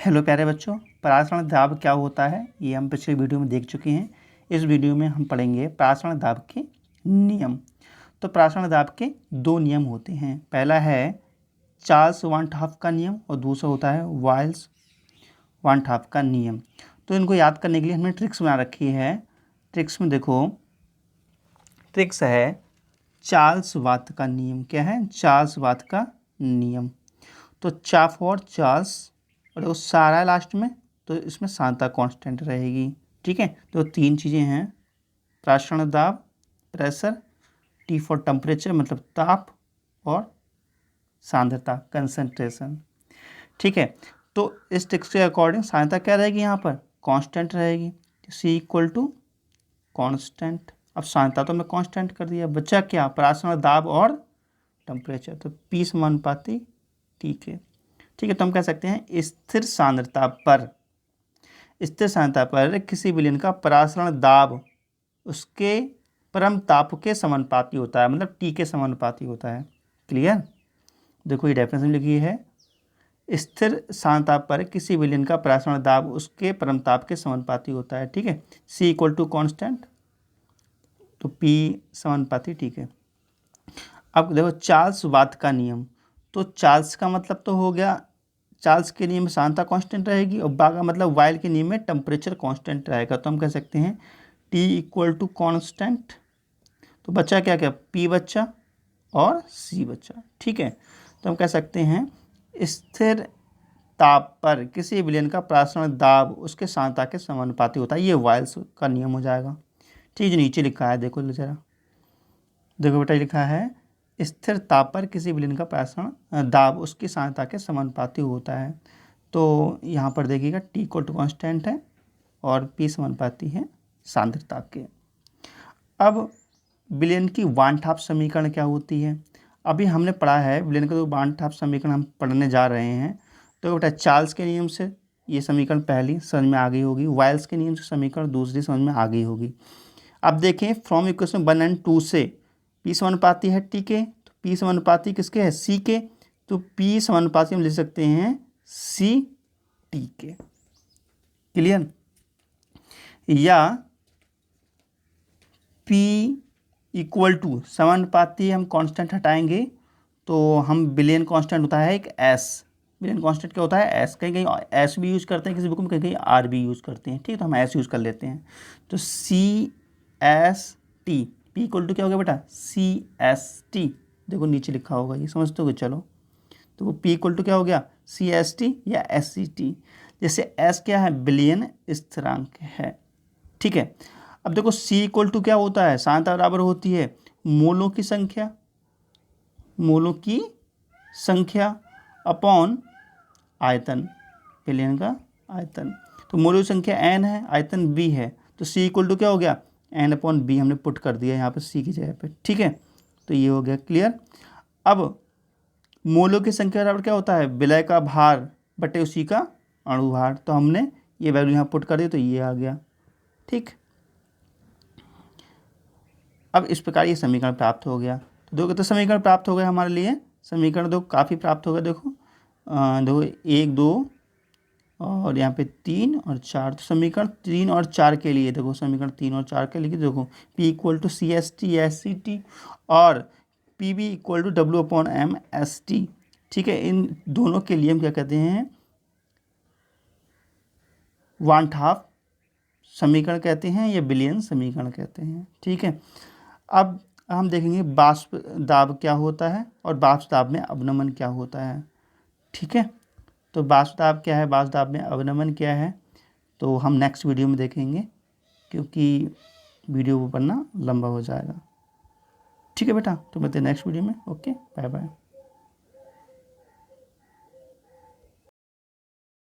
Hello प्यारे बच्चों, परासरण दाब क्या होता है ये हम पिछले वीडियो में देख चुके हैं। इस वीडियो में हम पढ़ेंगे परासरण दाब के नियम। तो परासरण दाब के दो नियम होते हैं। पहला है चार्ल्स वान-टॉप का नियम और दूसरा होता है वाइल्स वान-टॉप का नियम। तो इनको याद करने के लिए हमने ट्रिक्स बना रखी है। ट्रिक्स में देखो, ट्रिक्स है चार्ल्स वात का नियम। क्या है? चार्ल्स वात का नियम। तो चा फॉर चार्ल्स और वो सारा है लास्ट में, तो इसमें सांता कांस्टेंट रहेगी। ठीक है, तो तीन चीज़ें हैं, परासरण दाब, प्रेशर, टी फॉर टेम्परेचर मतलब ताप, और सांद्रता कंसंट्रेशन। ठीक है, तो इस ट्रिक्स के अकॉर्डिंग सांद्रता क्या रहेगी? यहाँ पर कांस्टेंट रहेगी, सी इक्वल टू कांस्टेंट। अब सांद्रता तो मैं कांस्टेंट कर दिया, बचा क्या? परासरण दाब और टेम्परेचर, तो पी समानुपाती टी के। ठीक है, तो हम कह सकते हैं स्थिर सांद्रता पर किसी विलयन का परासरण दाब उसके परम ताप के समानुपाती होता है, मतलब टी के समानुपाती होता है। क्लियर? देखो ये डेफिनेशन लिखी है, स्थिर सांद्रता पर किसी विलयन का परासरण दाब उसके परम ताप के समानुपाती होता है। ठीक है, सी इक्वल टू कॉन्स्टेंट, तो पी समानुपाती टी के। अब देखो चार्ल्स वात का नियम, तो चार्ल्स का मतलब तो हो गया, चार्ल्स के नियम में सांद्रता कांस्टेंट रहेगी, और बागा मतलब वाइल के नियम में टेम्परेचर कांस्टेंट रहेगा। तो हम कह सकते हैं टी इक्वल टू कांस्टेंट। तो बच्चा क्या क्या? पी बच्चा और सी बच्चा। ठीक है, तो हम कह सकते हैं स्थिर ताप पर किसी विलयन का परासरण दाब उसके सांद्रता के समानुपाती होता है। ये वाइल्स का नियम हो जाएगा। ठीक है, जो नीचे लिखा है देखो जरा, देखो बेटा लिखा है स्थिर ताप पर किसी विलयन का परासरण दाब उसकी सांद्रता के समानुपाती होता है। तो यहाँ पर देखिएगा टी इक्वल टू कॉन्स्टेंट है और पी समानुपाती है सांद्रता के। अब विलयन की वान-टॉप समीकरण क्या होती है? अभी हमने पढ़ा है विलयन का जो वान-टॉप समीकरण हम पढ़ने जा रहे हैं। तो बेटा चार्ल्स के नियम से ये समीकरण पहली समझ में आ गई होगी, वाइल्स के नियम से समीकरण दूसरी समझ में आ गई होगी। अब देखें फ्रॉम इक्वेशन 1 और 2 से पी समानुपाती है टी के, तो पी समानुपाती किसके है? सी के, तो पी समानुपाती हम लिख सकते हैं सी टी के। क्लियर? या P इक्वल टू समानुपाती हम कांस्टेंट हटाएंगे तो हम विलयन कांस्टेंट होता है एक S। विलयन कांस्टेंट क्या होता है? S। कहीं कहीं S भी यूज़ करते हैं किसी बुक में, कहीं कहीं R भी यूज़ करते हैं। ठीक है, तो हम S यूज़ कर लेते हैं। तो CST P इक्वल टू क्या हो गया बेटा? CST। देखो नीचे लिखा होगा, ये समझते हो? चलो, तो वो P इक्वल टू क्या हो गया? CST या SCT। जैसे S क्या है? विलयन स्थिरांक है। ठीक है, अब देखो C इक्वल टू क्या होता है? सांद्रता बराबर होती है मोलों की संख्या, मोलों की संख्या अपॉन आयतन, विलयन का आयतन। तो मोलों की संख्या n है, आयतन b है, तो C इक्वल टू क्या हो गया? n अपॉन b हमने पुट कर दिया यहाँ पे C की जगह पे। ठीक है, तो ये हो गया क्लियर। अब मोलों की संख्या बराबर क्या होता है? विलय का भार बटे उसी का अणु भार। तो हमने ये वैल्यू यहाँ पुट कर दी, तो ये आ गया। ठीक, अब इस प्रकार ये समीकरण प्राप्त हो गया। तो दो तो समीकरण प्राप्त हो गए हमारे लिए। समीकरण दो काफ़ी प्राप्त हो गए। देखो देखो 1 2 और यहाँ पे 3 और 4। तो समीकरण 3 और 4 के लिए देखो, समीकरण 3 और 4 के लिए देखो P equal to CST SCT और PB इक्वल टू W/M/ST। ठीक है, इन दोनों के लिए हम क्या कहते हैं? वान-टॉप समीकरण कहते हैं या विलयन समीकरण कहते हैं। ठीक है, अब हम देखेंगे बाष्प दाब क्या होता है और बाष्प दाब में अवनमन क्या होता है। ठीक है, तो बाष्प दाब क्या है, बाष्प दाब में अवनमन क्या है, तो हम नेक्स्ट वीडियो में देखेंगे, क्योंकि वीडियो पढ़ना लंबा हो जाएगा। ठीक है बेटा, तो मिलते हैं नेक्स्ट वीडियो में। Okay, bye bye.